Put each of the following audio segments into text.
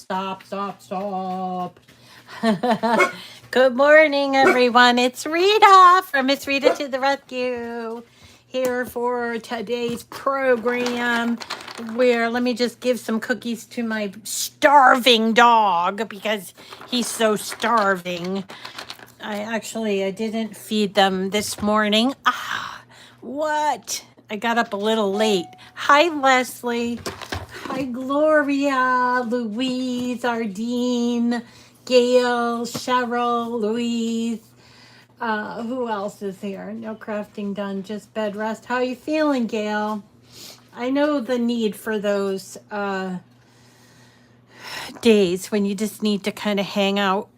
Stop, stop, stop. Good morning, everyone. It's Rita from Miss Rita to the Rescue here for today's program. Where let me just give some cookies to my starving dog because he's so starving. I didn't feed them this morning. What? I got up a little late. Hi, Leslie. Hi, Gloria, Louise, Ardine, Gail, Cheryl, Louise. Who else is here? No crafting done, just bed rest. How are you feeling, Gail? I know the need for those days when you just need to kind of hang out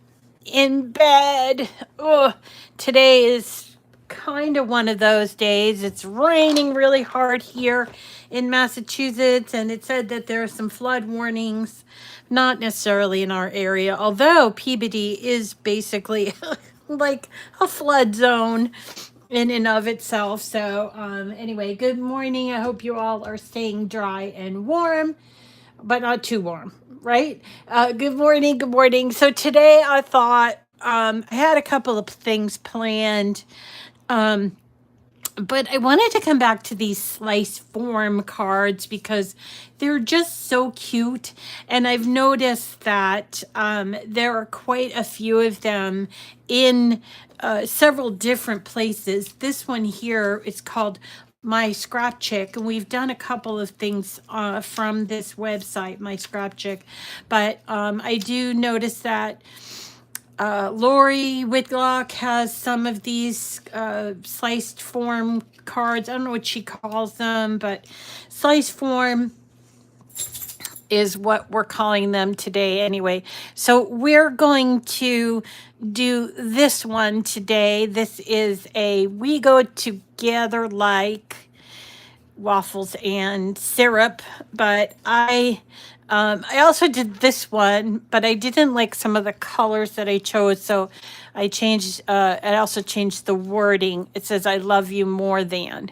in bed. Ugh, today is kind of one of those days. It's raining really hard here in Massachusetts, and it said that there are some flood warnings, not necessarily in our area, although Peabody is basically like a flood zone in and of itself. So, anyway, good morning. I hope you all are staying dry and warm, but not too warm, right? Good morning. Good morning. So today I thought I had a couple of things planned, um, but I wanted to come back to these slice form cards because they're just so cute. And I've noticed that there are quite a few of them in several different places. This one here is called My Scrap Chick, and we've done a couple of things from this website, My Scrap Chick. But I do notice that Lori Whitlock has some of these sliced form cards. I don't know what she calls them, but sliced form is what we're calling them today anyway. So we're going to do this one today. This is a We Go Together Like waffles and syrup, but I also did this one, but I didn't like some of the colors that I chose, so I also changed the wording. It says I love you more than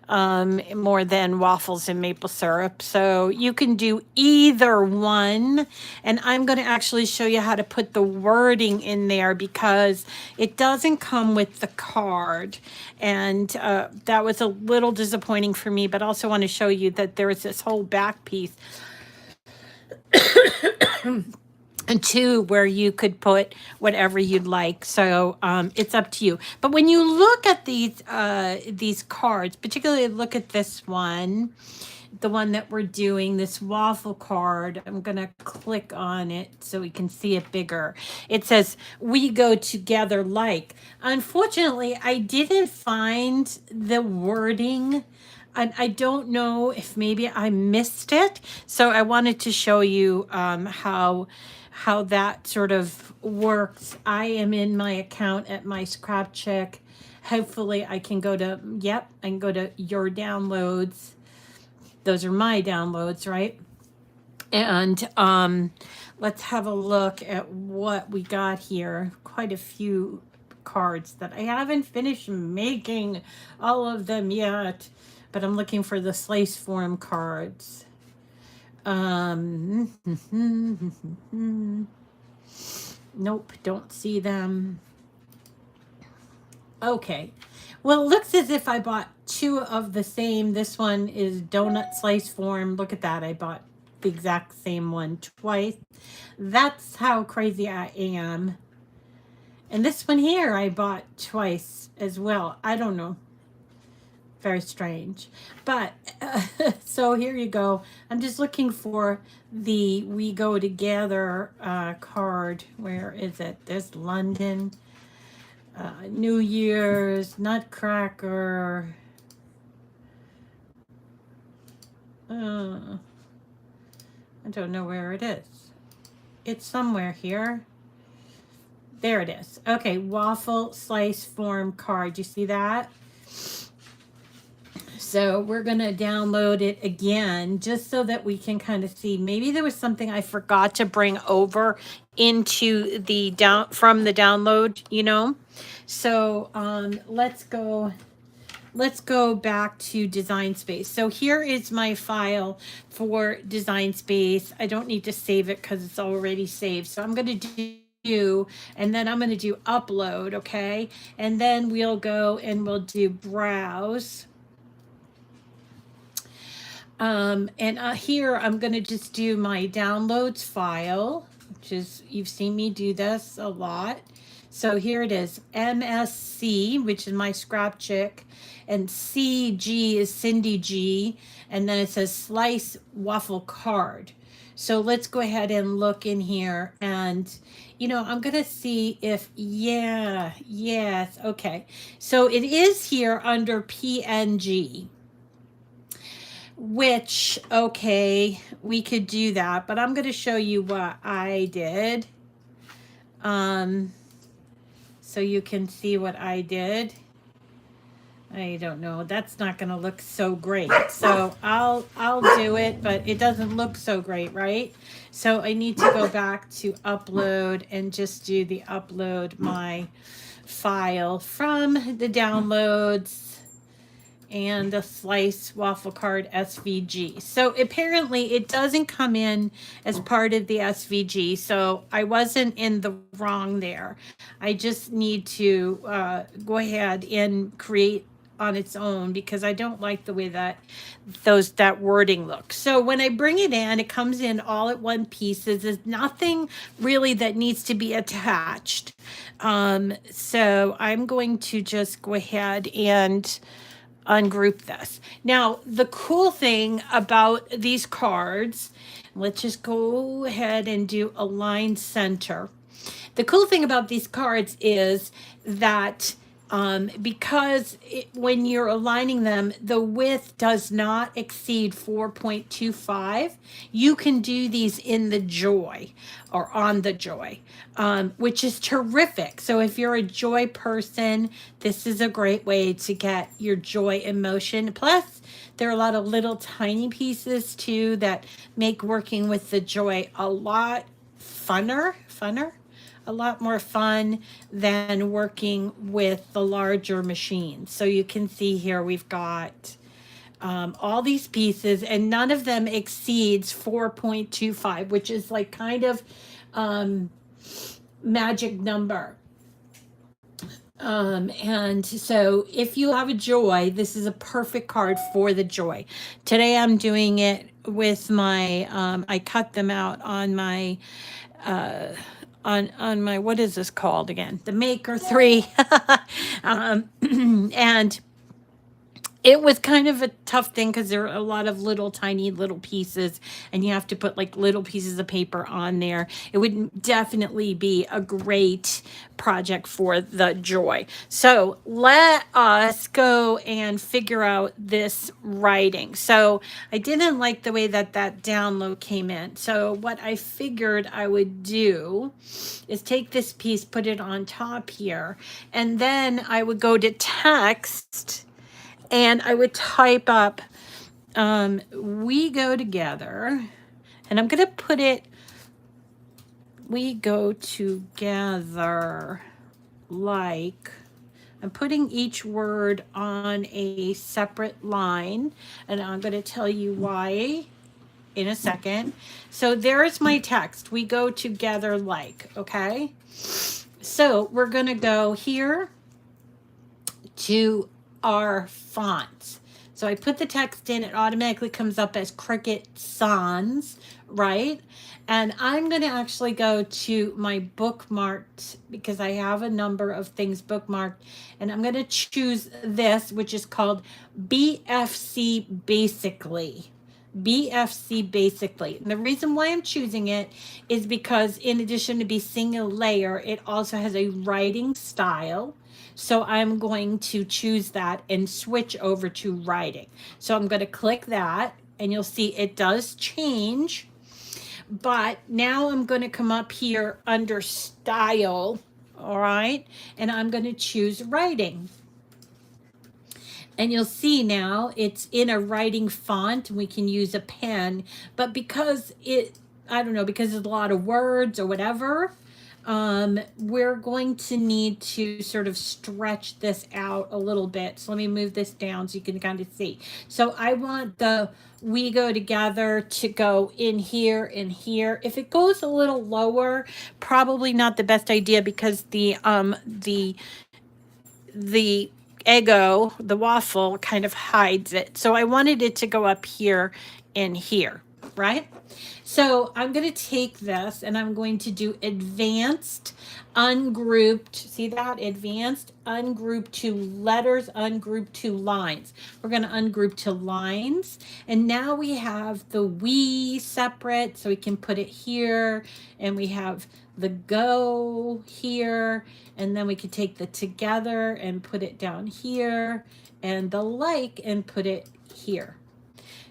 waffles and maple syrup. So you can do either one. And I'm going to actually show you how to put the wording in there because it doesn't come with the card. And that was a little disappointing for me, but I also want to show you that there is this whole back piece and two where you could put whatever you'd like. So it's up to you. But when you look at these cards, particularly look at this one, the one that we're doing, this waffle card. I'm gonna click on it so we can see it bigger. It says we go together like. Unfortunately, I didn't find the wording. And I don't know if maybe I missed it. So I wanted to show you how that sort of works. I am in my account at my scrap check. Hopefully I can go to, yep, I can go to your downloads. Those are my downloads, right? And let's have a look at what we got here. Quite a few cards that I haven't finished making all of them yet, but I'm looking for the slice form cards. Nope, don't see them. Okay. Well, it looks as if I bought two of the same. This one is donut slice form. Look at that. I bought the exact same one twice. That's how crazy I am. And this one here I bought twice as well. I don't know. Very strange. But so here you go. I'm just looking for the We Go Together card. Where is it? There's London. New Year's, Nutcracker. I don't know where it is. It's somewhere here. There it is. Okay, waffle slice form card. You see that? So we're going to download it again just so that we can kind of see. Maybe there was something I forgot to bring over into the from the download, you know. So let's go let's go back to Design Space. So here is my file for Design Space. I don't need to save it because it's already saved. So I'm going to do, and then I'm going to do upload, okay? And then we'll go and we'll do browse. And here I'm going to just do my downloads file, which is, you've seen me do this a lot. So here it is, MSC, which is my scrap chick, and CG is Cindy G, and then it says slice waffle card. So let's go ahead and look in here, and I'm going to see if, yes, okay. So it is here under PNG, which, okay, we could do that, but I'm going to show you what I did. So you can see what I did. I don't know. That's not going to look so great. So I'll do it, but it doesn't look so great, right? So I need to go back to upload and just do the upload my file from the downloads and the slice waffle card SVG. So apparently it doesn't come in as part of the SVG. So I wasn't in the wrong there. I just need to go ahead and create on its own because I don't like the way that that wording looks. So when I bring it in, it comes in all at one piece. There's nothing really that needs to be attached. So I'm going to just go ahead and ungroup this. Now, the cool thing about these cards, let's just go ahead and do align center. The cool thing about these cards is that because when you're aligning them, the width does not exceed 4.25. You can do these in the Joy or on the Joy, which is terrific. So if you're a Joy person, this is a great way to get your Joy in motion. Plus, there are a lot of little tiny pieces too that make working with the Joy a lot funner, a lot more fun than working with the larger machines. So you can see here we've got all these pieces, and none of them exceeds 4.25, which is like kind of magic number. And so if you have a Joy, this is a perfect card for the Joy. Today I'm doing it with my, I cut them out on my, on my, what is this called again? The Maker 3. And it was kind of a tough thing because there are a lot of little tiny little pieces and you have to put like little pieces of paper on there. It would definitely be a great project for the Joy. So let us go and figure out this writing. So I didn't like the way that download came in. So what I figured I would do is take this piece, put it on top here, and then I would go to text and I would type up, we go together, and I'm going to put it, we go together, like, I'm putting each word on a separate line, and I'm going to tell you why in a second. So there's my text, we go together like, okay? So we're going to go here to our fonts. So I put the text in, it automatically comes up as Cricut Sans, right? And I'm going to actually go to my bookmarked because I have a number of things bookmarked, and I'm going to choose this, which is called BFC Basically. BFC Basically. And the reason why I'm choosing it is because in addition to be single layer, it also has a writing style. So I'm going to choose that and switch over to writing. So I'm going to click that and you'll see it does change. But now I'm going to come up here under style. All right. And I'm going to choose writing. And you'll see now it's in a writing font. We can use a pen, but because I don't know, because there's a lot of words or whatever, we're going to need to sort of stretch this out a little bit. So let me move this down so you can kind of see. So I want the we go together to go in here and here. If it goes a little lower, probably not the best idea because the Eggo, the waffle, kind of hides it. So I wanted it to go up here and here, right? So I'm going to take this and I'm going to do advanced, ungrouped. See that? Advanced, ungrouped to letters, ungrouped to lines. We're going to ungroup to lines. And now we have the we separate. So we can put it here. And we have the go here. And then we could take the together and put it down here. And the like and put it here.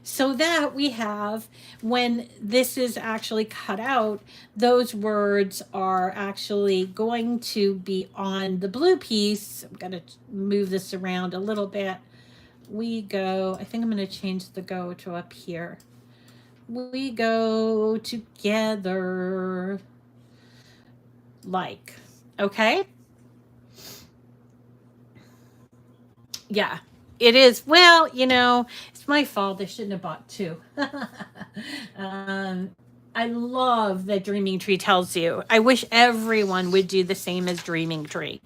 So that we have, when this is actually cut out, those words are actually going to be on the blue piece. I'm going to move this around a little bit. We go, I think I'm going to change the go to up here. We go together like, okay? Yeah, it is. Well, it's my fault. I shouldn't have bought two. um, I love that Dreaming Tree tells you. I wish everyone would do the same as Dreaming Tree.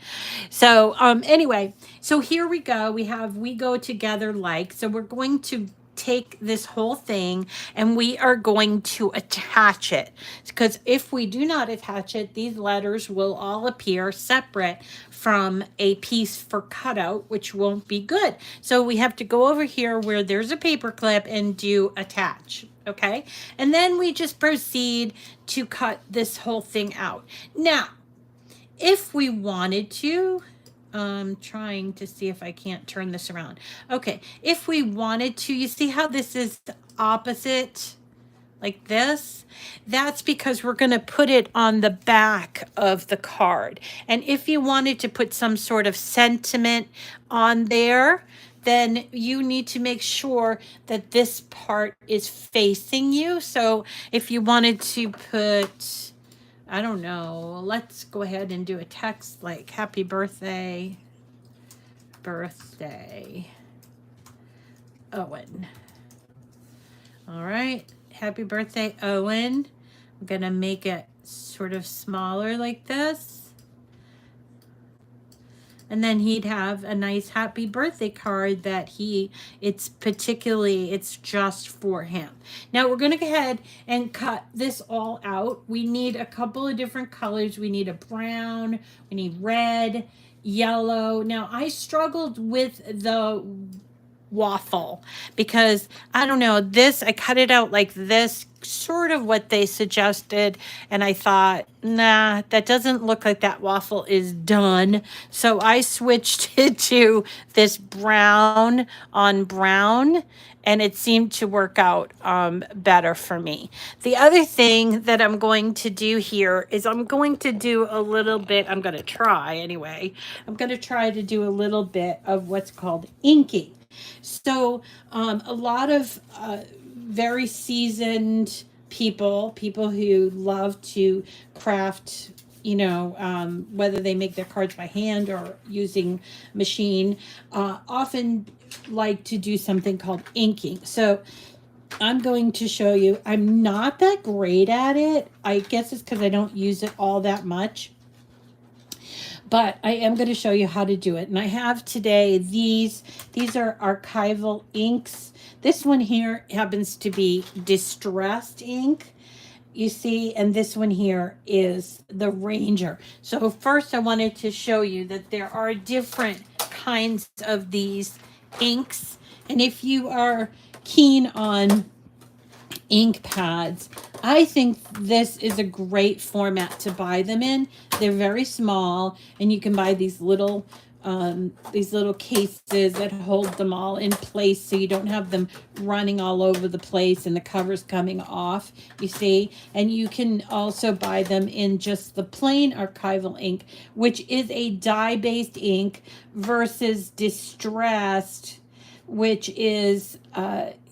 So anyway, so here we go. We go together like. So we're going to take this whole thing and we are going to attach it, because if we do not attach it, these letters will all appear separate from a piece for cutout, which won't be good. So we have to go over here where there's a paper clip and do attach. Okay, and then we just proceed to cut this whole thing out. Now, if we wanted to, trying to see if I can't turn this around. Okay, if we wanted to, you see how this is opposite? Like this, that's because we're going to put it on the back of the card. And if you wanted to put some sort of sentiment on there, then you need to make sure that this part is facing you. So if you wanted to put, I don't know, let's go ahead and do a text like happy birthday, Owen. All right. Happy birthday, Owen. I'm going to make it sort of smaller like this. And then he'd have a nice happy birthday card that it's just for him. Now we're going to go ahead and cut this all out. We need a couple of different colors. We need a brown, we need red, yellow. Now I struggled with the waffle because I don't know, I cut it out like this, sort of what they suggested, and I thought, nah, that doesn't look like that waffle is done. So I switched it to this brown on brown, and it seemed to work out better for me. The other thing that I'm going to do here is I'm going to do a little bit, I'm going to try anyway, I'm going to try to do a little bit of what's called inking. So a lot of very seasoned people who love to craft, whether they make their cards by hand or using machine, often like to do something called inking. So I'm going to show you. I'm not that great at it. I guess it's because I don't use it all that much. But I am going to show you how to do it. And I have today these are archival inks. This one here happens to be distressed ink, you see, and this one here is the Ranger. So first I wanted to show you that there are different kinds of these inks. And if you are keen on ink pads, I think this is a great format to buy them in. They're very small, and you can buy these little cases that hold them all in place, so you don't have them running all over the place and the covers coming off, you see. And you can also buy them in just the plain archival ink, which is a dye-based ink, versus distressed, which is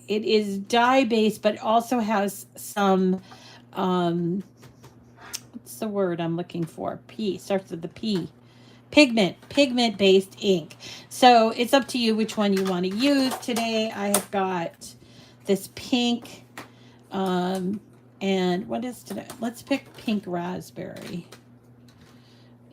it is dye-based, but also has some, let's what's the word I'm looking for? P, starts with the P. Pigment-based ink. So it's up to you which one you want to use. Today I have got this pink, and what is today? Let's pick pink raspberry.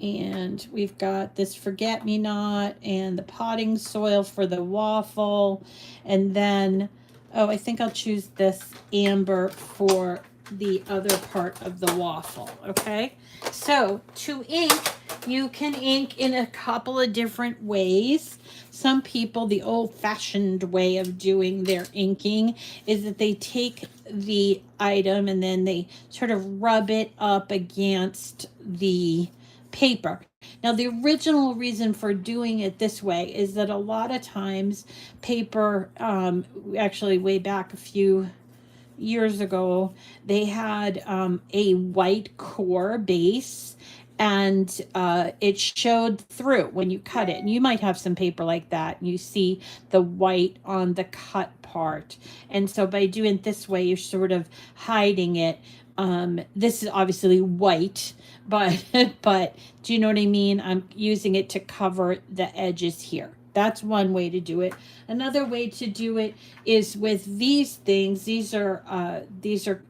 And we've got this forget-me-not and the potting soil for the waffle. And then, oh, I think I'll choose this amber for the other part of the waffle, okay? So to ink, you can ink in a couple of different ways. Some people, the old-fashioned way of doing their inking is that they take the item and then they sort of rub it up against the paper. Now, the original reason for doing it this way is that a lot of times paper, actually way back a few years ago, they had a white core base, and it showed through when you cut it. And you might have some paper like that, and you see the white on the cut part. And so by doing it this way, you're sort of hiding it. This is obviously white, but but do you know what I mean? I'm using it to cover the edges here. That's one way to do it. Another way to do it is with these things. These are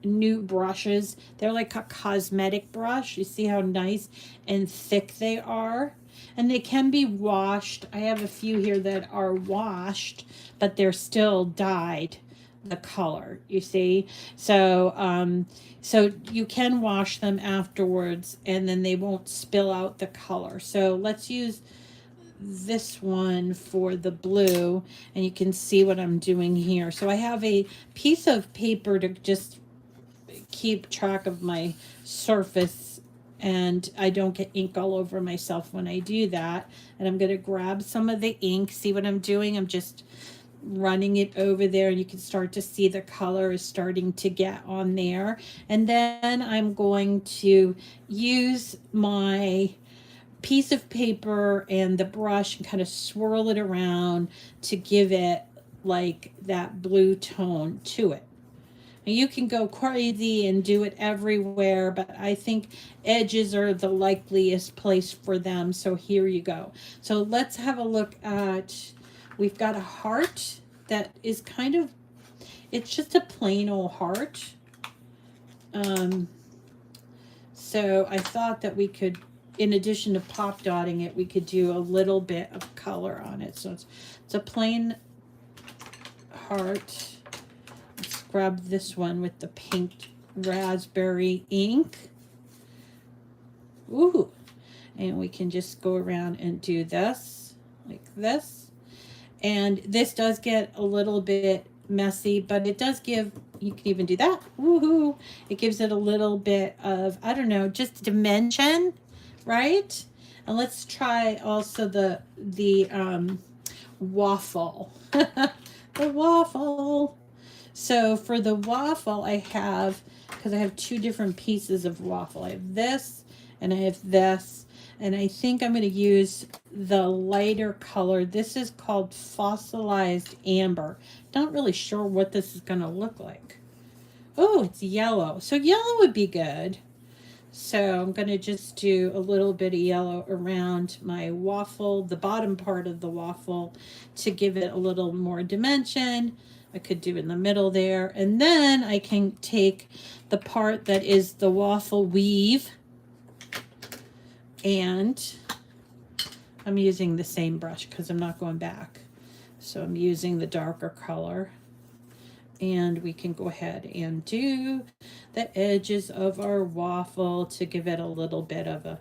new brushes. They're like a cosmetic brush. You see how nice and thick they are? And they can be washed. I have a few here that are washed, but they're still dyed the color, you see? So so you can wash them afterwards and then they won't spill out the color. So let's use this one for the blue, and you can see what I'm doing here. So I have a piece of paper to just keep track of my surface and I don't get ink all over myself when I do that. And I'm going to grab some of the ink. See what I'm doing? I'm just running it over there, and you can start to see the color is starting to get on there. And then I'm going to use my piece of paper and the brush and kind of swirl it around to give it like that blue tone to it. And you can go crazy and do it everywhere, but I think edges are the likeliest place for them. So here you go. So let's have a look at, we've got a heart that is kind of, it's just a plain old heart. So I thought that we could, in addition to pop dotting it, we could do a little bit of color on it. So it's a plain heart. Let's grab this one with the pink raspberry ink. Ooh. And we can just go around and do this, like this. And this does get a little bit messy, but it does give, you can even do that. Woohoo! It gives it a little bit of, I don't know, just dimension, right? And let's try also the waffle. The waffle. So for the waffle, I have, because I have two different pieces of waffle. I have this and I have this. And I think I'm going to use the lighter color. This is called fossilized amber. Not really sure what this is going to look like. Oh, it's yellow. So yellow would be good. So I'm going to just do a little bit of yellow around my waffle, the bottom part of the waffle, to give it a little more dimension. I could do in the middle there. And then I can take the part that is the waffle weave, and I'm using the same brush because I'm not going back. So I'm using the darker color. And we can go ahead and do the edges of our waffle to give it a little bit of a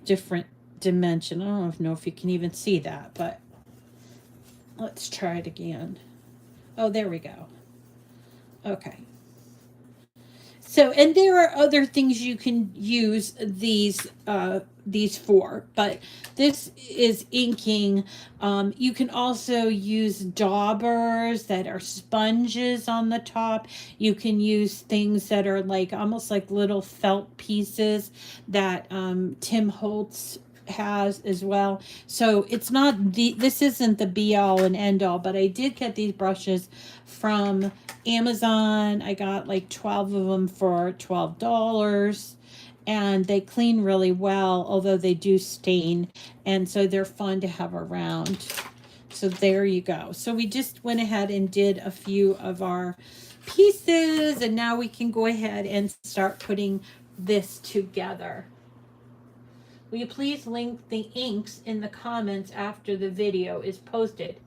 different dimension. I don't know if you can even see that, but let's try it again. Oh, there we go. Okay. So, and there are other things you can use these for, but this is inking. You can also use daubers that are sponges on the top. You can use things that are like almost like little felt pieces that Tim Holtz has as well. So it's not this isn't the be all and end all, but I did get these brushes from Amazon. I got like 12 of them for $12, and they clean really well, although they do stain, and so they're fun to have around. So there you go. So we just went ahead and did a few of our pieces, and now we can go ahead and start putting this together. Will you please link the inks in the comments after the video is posted?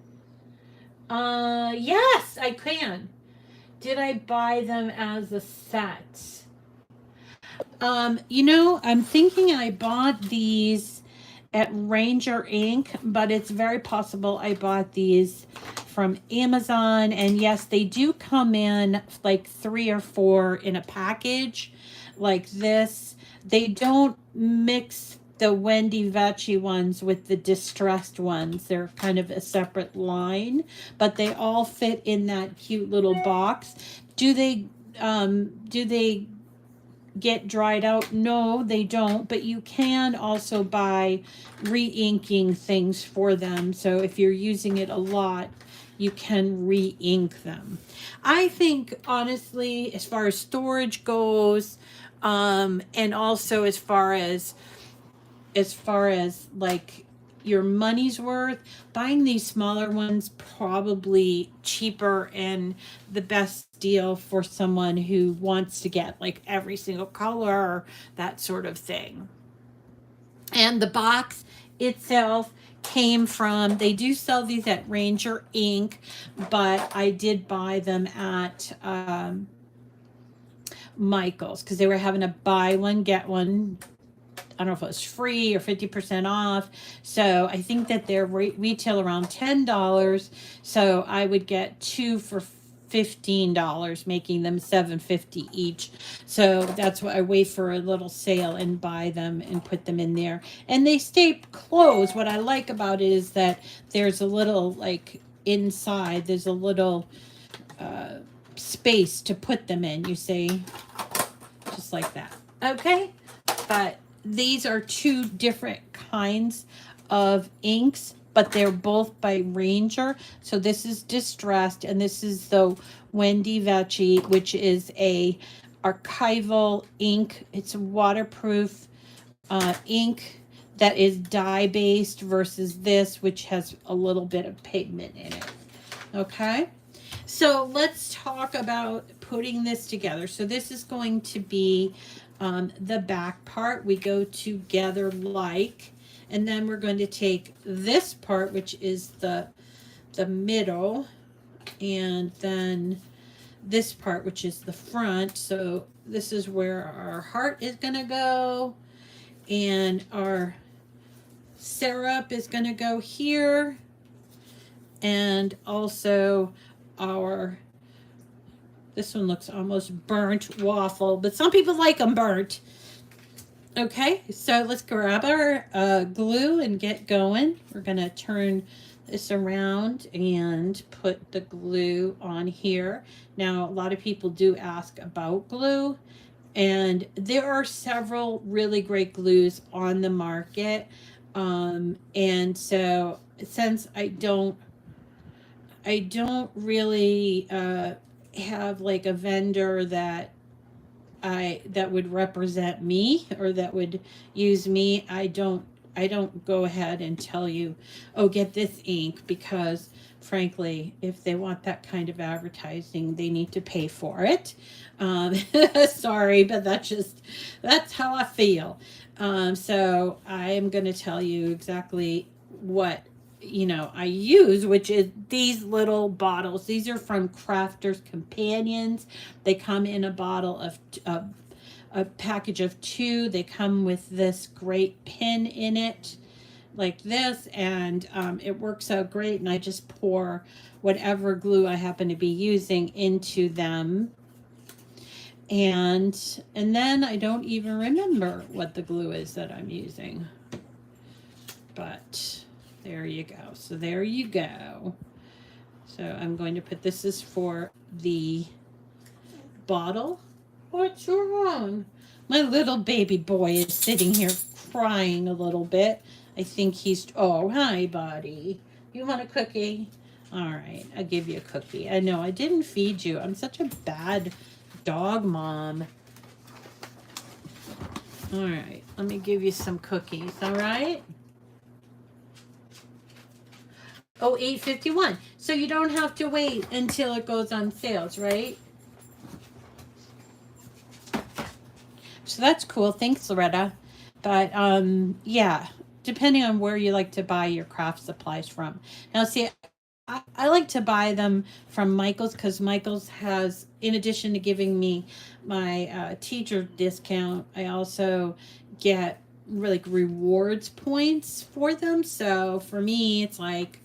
Yes, I can. Did I buy them as a set? You know, I'm thinking I bought these at Ranger Ink, but it's very possible I bought these from Amazon. And yes, they do come in like 3 or 4 in a package like this. They don't mix the Wendy Vecchi ones with the distressed ones. They're kind of a separate line, but they all fit in that cute little box. Do they get dried out? No, they don't, but you can also buy re-inking things for them. So if you're using it a lot, you can re-ink them. I think honestly, as far as storage goes, and also as far as like your money's worth, buying these smaller ones probably cheaper and the best deal for someone who wants to get like every single color, that sort of thing. And the box itself came from, they do sell these at Ranger Ink, but I did buy them at Michael's because they were having a buy one get one, I don't know if it was free or 50% off. So I think that they're retail around $10. So I would get 2 for $15, making them $7.50 each. So that's why I wait for a little sale and buy them and put them in there. And they stay closed. What I like about it is that there's a little like inside, there's a little space to put them in, you see, just like that. Okay, but these are 2 different kinds of inks, but they're both by Ranger. So this is distressed, and this is the Wendy Vecchi, which is a archival ink. It's a waterproof ink that is dye based versus this, which has a little bit of pigment in it. Okay, so let's talk about putting this together. So this is going to be the back part. We go together like, and then we're going to take this part, which is the middle, and then this part, which is the front. So this is where our heart is going to go, and our syrup is going to go here, and also our, this one looks almost burnt waffle, but some people like them burnt. Okay, so let's grab our glue and get going. We're going to turn this around and put the glue on here. Now, a lot of people do ask about glue, and there are several really great glues on the market. And so since I don't really have like a vendor that would represent me or that would use me, I don't go ahead and tell you, oh, get this ink, because frankly, if they want that kind of advertising, they need to pay for it. Sorry, but that's how I feel. So I am going to tell you exactly what I use, which is these little bottles. These are from Crafter's Companions. They come in a bottle of a package of 2. They come with this great pin in it like this, and it works out great, and I just pour whatever glue I happen to be using into them, and then I don't even remember what the glue is that I'm using, but there you go. So there you go. So I'm going to put, this is for the bottle. What's wrong? My little baby boy is sitting here crying a little bit. I think he's, oh, hi, buddy. You want a cookie? All right, I'll give you a cookie. I know, I didn't feed you. I'm such a bad dog mom. All right, let me give you some cookies, all right? Oh, 8.51. So you don't have to wait until it goes on sales, right? So that's cool. Thanks, Loretta. But yeah, depending on where you like to buy your craft supplies from. Now, see, I like to buy them from Michael's because Michael's has, in addition to giving me my teacher discount, I also get really rewards points for them. So for me, it's like,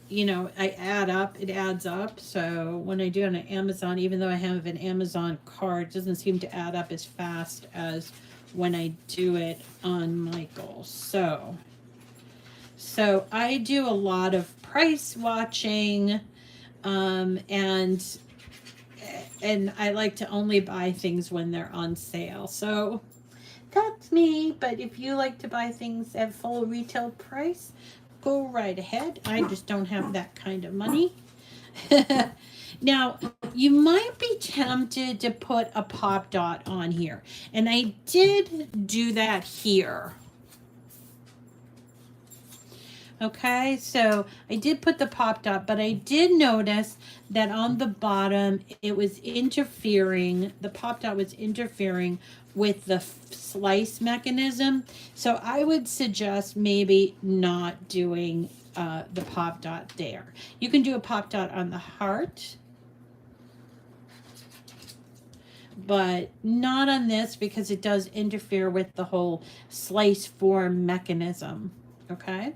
I add up, it adds up. So when I do on an Amazon, even though I have an Amazon card, it doesn't seem to add up as fast as when I do it on Michael. So I do a lot of price watching, and I like to only buy things when they're on sale. So that's me. But if you like to buy things at full retail price, go right ahead. I just don't have that kind of money. Now, you might be tempted to put a pop dot on here. And I did do that here. Okay, so I did put the pop dot, but I did notice that on the bottom it was interfering, the pop dot was interfering with the slice mechanism. So I would suggest maybe not doing the pop dot there. You can do a pop dot on the heart, but not on this because it does interfere with the whole slice form mechanism. Okay.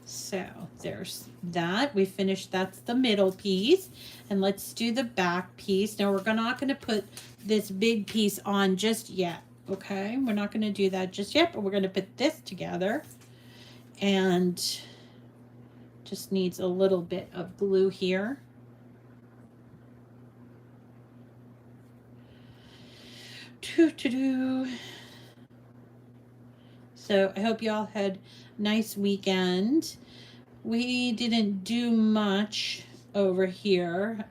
So there's that. We finished, that's the middle piece. And let's do the back piece. Now we're not going to put this big piece on just yet. Okay, we're not going to do that just yet, but we're going to put this together. And just needs a little bit of glue here. So I hope you all had a nice weekend. We didn't do much over here.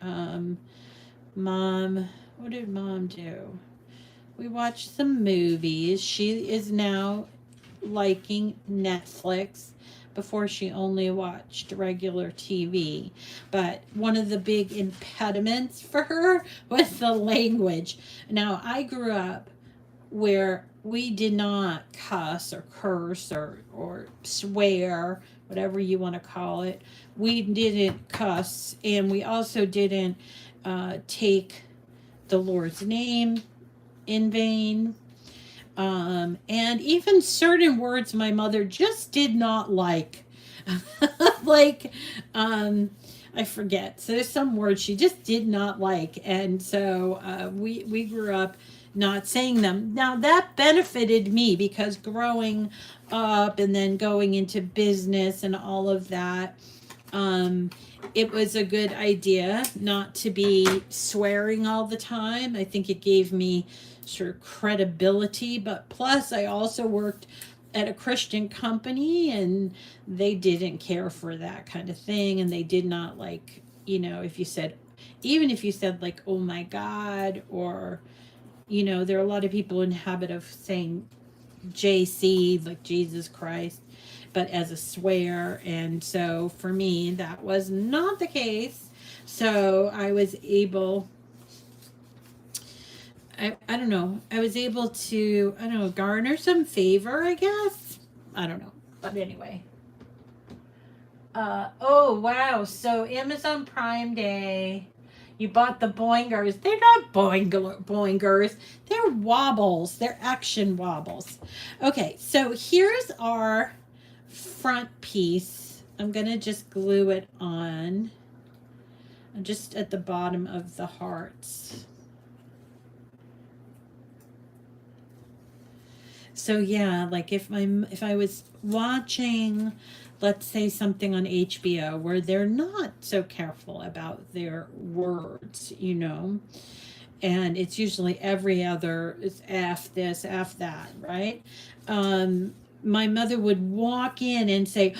Mom, what did Mom do? We watched some movies. She is now liking Netflix. Before she only watched regular TV. But one of the big impediments for her was the language. Now, I grew up where we did not cuss or curse or swear, whatever you want to call it. We didn't cuss, and we also didn't take the Lord's name in vain. And even certain words my mother just did not like. Like, I forget. So there's some words she just did not like. And so we grew up not saying them. Now that benefited me because growing up and then going into business and all of that, it was a good idea not to be swearing all the time. I think it gave me sort of credibility, but plus I also worked at a Christian company and they didn't care for that kind of thing, and they did not like, if you said, even if you said like, oh my God, or there are a lot of people in habit of saying JC, like Jesus Christ, but as a swear. And so for me that was not the case. So I was able, I don't know. I was able to, garner some favor, I guess. I don't know. But anyway. Oh, wow. So Amazon Prime Day, you bought the boingers. They're not boingers. They're wobbles. They're action wobbles. Okay, so here's our front piece. I'm going to just glue it on just at the bottom of the hearts. So yeah, like if I was watching, let's say something on HBO where they're not so careful about their words, and it's usually every other is F this, F that, right? my mother would walk in and say,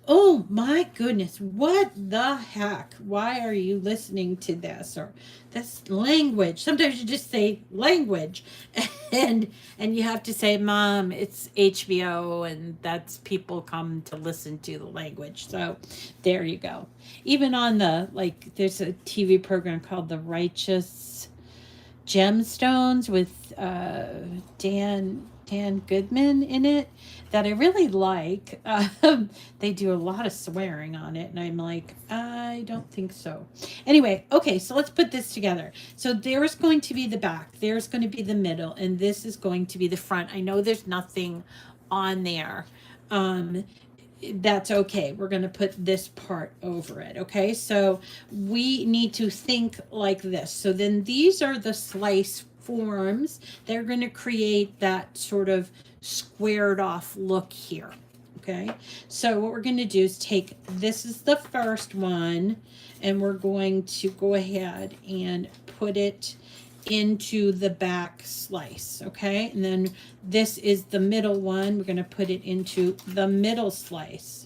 "Oh my goodness, what the heck? Why are you listening to this?" Or this language. Sometimes you just say language, and and you have to say, "Mom, it's HBO, and that's people come to listen to the language." So there you go. Even on the, like, there's a TV program called The Righteous Gemstones with Dan Goodman in it that I really like. They do a lot of swearing on it, and I'm like, I don't think so. Anyway, okay, so let's put this together. So there's going to be the back, there's going to be the middle, and this is going to be the front. I know there's nothing on there. That's okay. We're going to put this part over it. Okay. So we need to think like this. So then these are the slice forms. They're going to create that sort of squared off look here. Okay. So what we're going to do is take, this is the first one, and we're going to go ahead and put it into the back slice. Okay. And then this is the middle one. We're going to put it into the middle slice.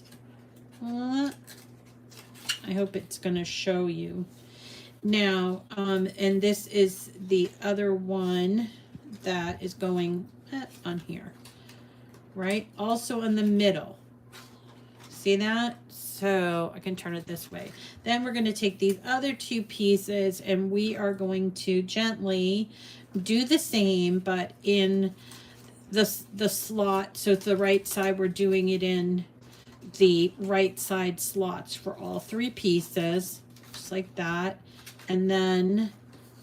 I hope it's going to show you now. And this is the other one that is going on here, right? Also in the middle. See that? So I can turn it this way. Then we're going to take these other two pieces, and we are going to gently do the same, but in the slot. So it's the right side. We're doing it in the right side slots for all three pieces, just like that. And then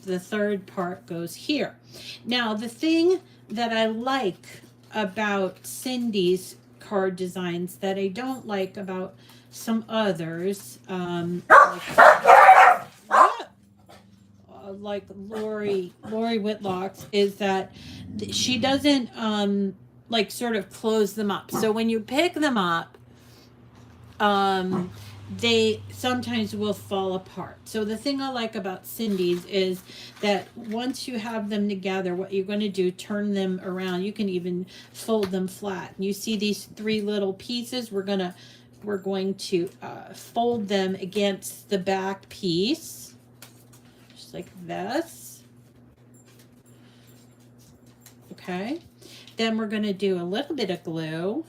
the third part goes here. Now, the thing that I like about Cindy's card designs that I don't like about some others, like Lori Whitlock's, is that she doesn't like sort of close them up. So when you pick them up, they sometimes will fall apart. So the thing I like about Cindy's is that once you have them together, what you're going to do, turn them around. You can even fold them flat. You see these three little pieces? We're going to fold them against the back piece, just like this. Okay. Then we're going to do a little bit of glue.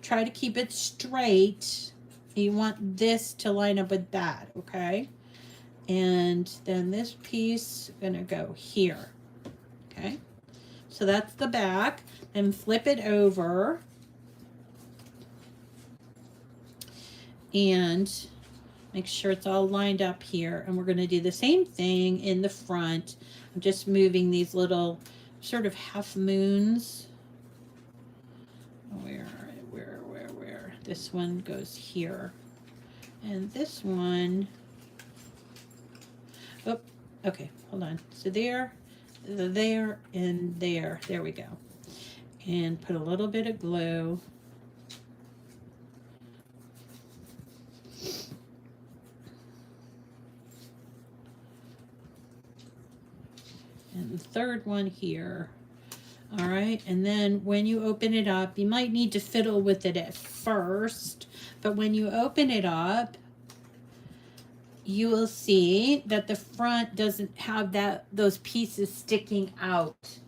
Try to keep it straight. You want this to line up with that, okay? And then this piece is going to go here, okay? So that's the back. Then flip it over. And make sure it's all lined up here. And we're going to do the same thing in the front. I'm just moving these little sort of half moons. Where? This one goes here. And this one, oh, okay, hold on. So there, and there. There we go. And put a little bit of glue. And the third one here. All right, and then when you open it up, you might need to fiddle with it at first, but when you open it up, you will see that the front doesn't have those pieces sticking out.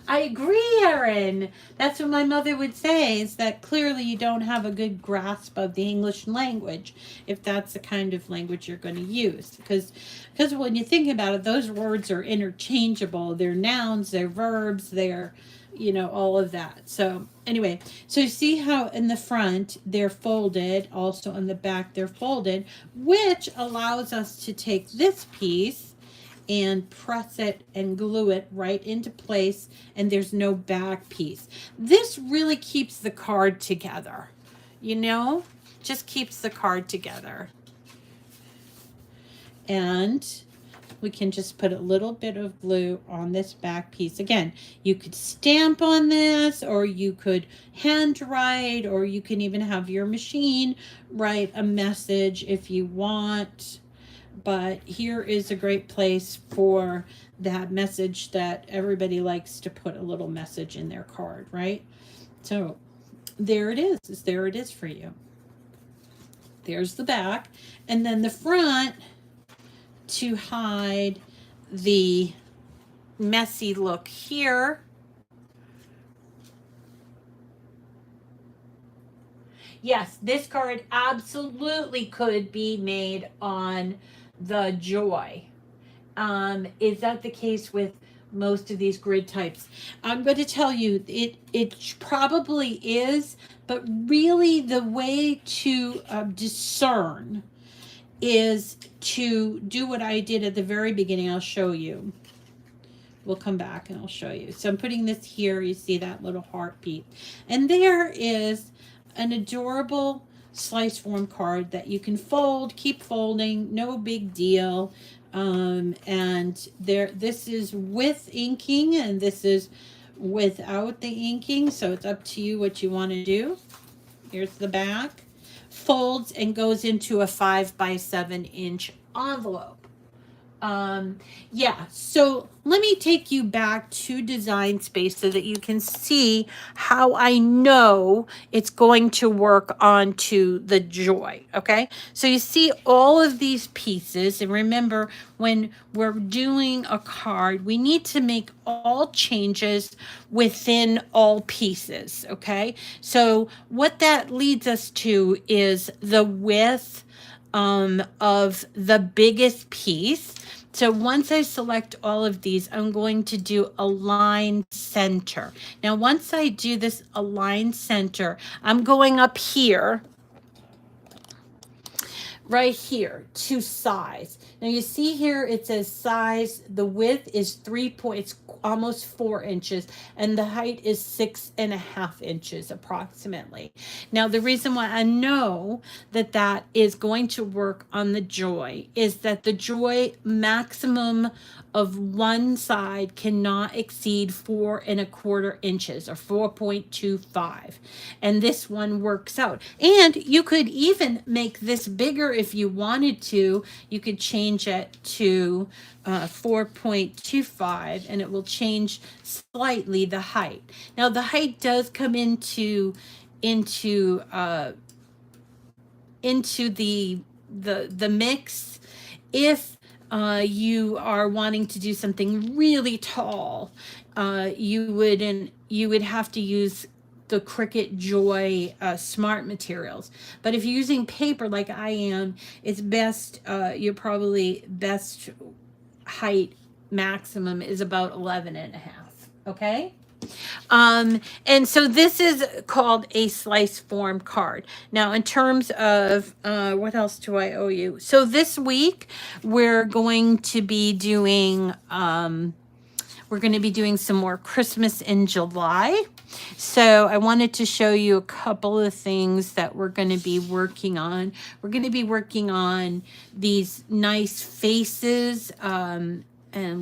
I agree, Erin. That's what my mother would say, is that clearly you don't have a good grasp of the English language, if that's the kind of language you're going to use. Because when you think about it, those words are interchangeable. They're nouns, they're verbs, they're, all of that. So anyway, so you see how in the front they're folded, also in the back they're folded, which allows us to take this piece and press it and glue it right into place, and there's no back piece. This really keeps the card together, just keeps the card together. And we can just put a little bit of glue on this back piece. Again, you could stamp on this, or you could hand write, or you can even have your machine write a message if you want. but here is a great place for that message that everybody likes to put a little message in their card, right? So there it is. There it is for you. There's the back. And then the front to hide the messy look here. Yes, this card absolutely could be made on the Joy. Is that the case with most of these grid types? I'm going to tell you, it probably is, but really the way to discern is to do what I did at the very beginning. I'll show you. We'll come back and I'll show you. So I'm putting this here. You see that little heartbeat. And there is an adorable slice form card that you can fold, keep folding, no big deal. And this is with inking and this is without the inking. So it's up to you what you want to do. Here's the back. Folds and goes into a 5 by 7 inch envelope. Yeah, so let me take you back to Design Space so that you can see how I know it's going to work onto the Joy, okay? So you see all of these pieces, and remember, when we're doing a card, we need to make all changes within all pieces, okay? So what that leads us to is the width of the biggest piece. So once I select all of these, I'm going to do align center. Now, once I do this align center, I'm going up here, right here, to size. Now you see here it says size, the width is it's almost 4 inches, and the height is 6.5 inches approximately. Now the reason why I know that that is going to work on the Joy is that the Joy maximum of one side cannot exceed 4.25 inches or 4.25. And this one works out. And you could even make this bigger if you wanted to. You could change it to 4.25 and it will change slightly the height. Now the height does come into the mix if you are wanting to do something really tall. You would have to use the Cricut Joy Smart Materials. But if you're using paper like I am, it's best, you're probably best height maximum is about 11.5. Okay. And so this is called a slice form card. Now, in terms of what else do I owe you? So this week we're going to be doing some more Christmas in July. So I wanted to show you a couple of things that we're going to be working on. We're going to be working on these nice faces. And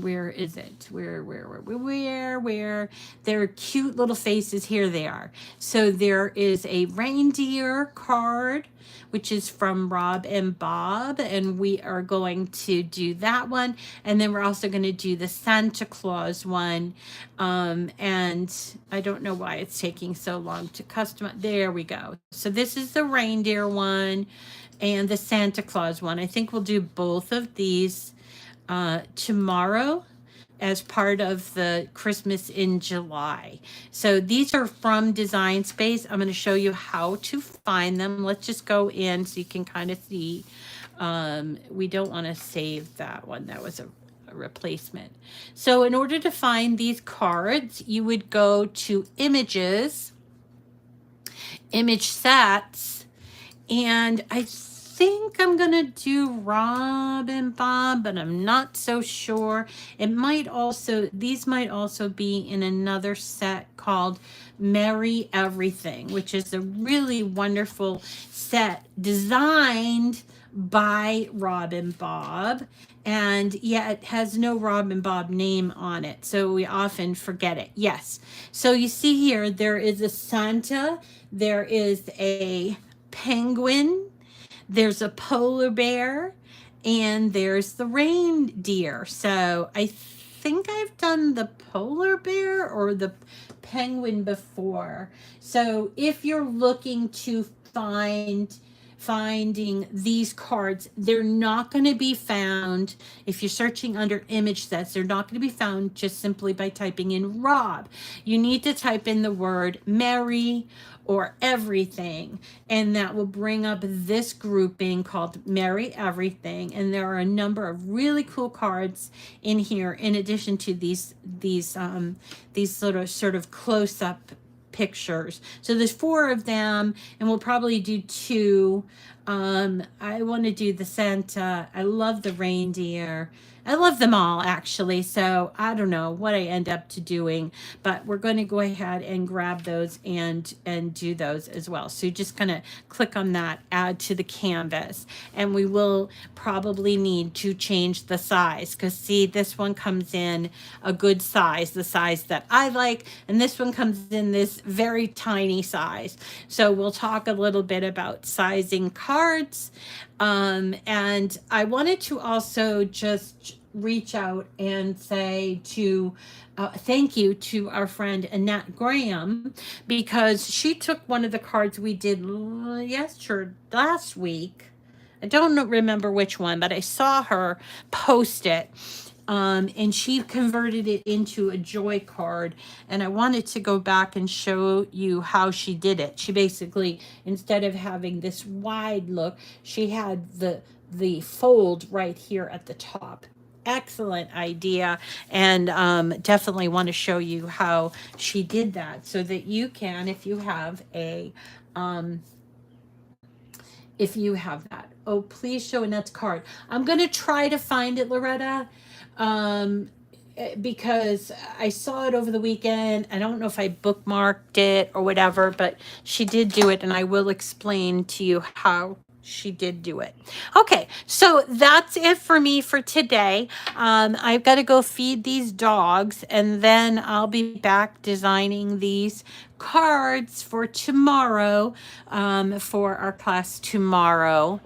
where is it? Where? They're cute little faces. Here they are. So there is a reindeer card, which is from Rob and Bob, and we are going to do that one. And then we're also going to do the Santa Claus one. And I don't know why it's taking so long to customize. There we go. So this is the reindeer one and the Santa Claus one. I think we'll do both of these tomorrow as part of the Christmas in July. So these are from Design Space. I'm going to show you how to find them. Let's just go in so you can kind of see. We don't want to save that one. That was a replacement. So in order to find these cards, you would go to Images, Image Sets, and I think I'm gonna do Rob and Bob, but I'm not so sure. These might also be in another set called Merry Everything, which is a really wonderful set designed by Rob and Bob, and yet it has no Rob and Bob name on it, so we often forget it. Yes, so you see here there is a Santa, there is a penguin, there's a polar bear, And there's the reindeer. So I think I've done the polar bear or the penguin before. So if you're looking to finding these cards, they're not going to be found if you're searching under image sets. They're not going to be found just simply by typing in Rob. You need to type in the word Mary or everything, and that will bring up this grouping called Mary Everything. And there are a number of really cool cards in here, in addition to these sort of close up pictures. So there's 4 of them, and we'll probably do 2. I want to do the Santa. I love the reindeer. I love them all, actually. So I don't know what I end up to doing, but we're going to go ahead and grab those and do those as well. So you're just going to click on that, add to the canvas, and we will probably need to change the size, because see, this one comes in a good size, the size that I like, and this one comes in this very tiny size. So we'll talk a little bit about sizing cards. And I wanted to also just reach out and say to thank you to our friend Annette Graham, because she took one of the cards we did last week. I don't remember which one, but I saw her post it. And she converted it into a joy card. And I wanted to go back and show you how she did it. She basically, instead of having this wide look, she had the fold right here at the top. Excellent idea. And definitely want to show you how she did that, so that you can, if you have that. Oh, please show Annette's card. I'm going to try to find it, Loretta, because I saw it over the weekend. I don't know if I bookmarked it or whatever, but she did do it, and I will explain to you how she did do it. Okay, so that's it for me for today. I've got to go feed these dogs, and then I'll be back designing these cards for tomorrow, for our class tomorrow.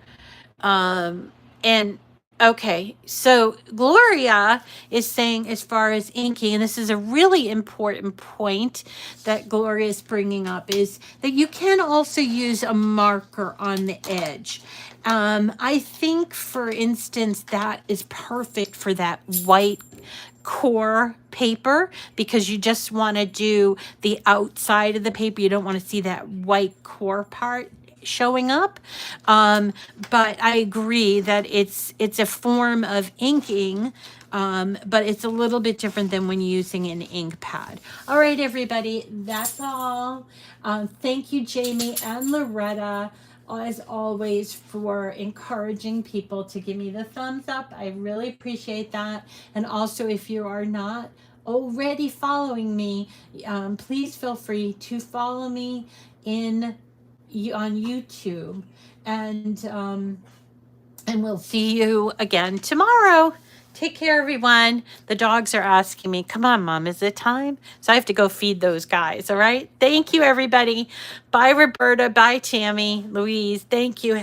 And okay, so Gloria is saying, as far as inking, and this is a really important point that Gloria is bringing up, is that you can also use a marker on the edge. I think, for instance, that is perfect for that white core paper, because you just want to do the outside of the paper. You don't want to see that white core part showing up. But I agree that it's a form of inking, but it's a little bit different than when using an ink pad. All right, everybody, that's all. Thank you, Jamie and Loretta, as always, for encouraging people to give me the thumbs up. I really appreciate that. And also, if you are not already following me, please feel free to follow me on YouTube, and we'll see you again tomorrow. Take care, everyone. The dogs are asking me, come on, Mom, is it time? So I have to go feed those guys, all right? Thank you, everybody. Bye, Roberta. Bye, Tammy. Louise, thank you.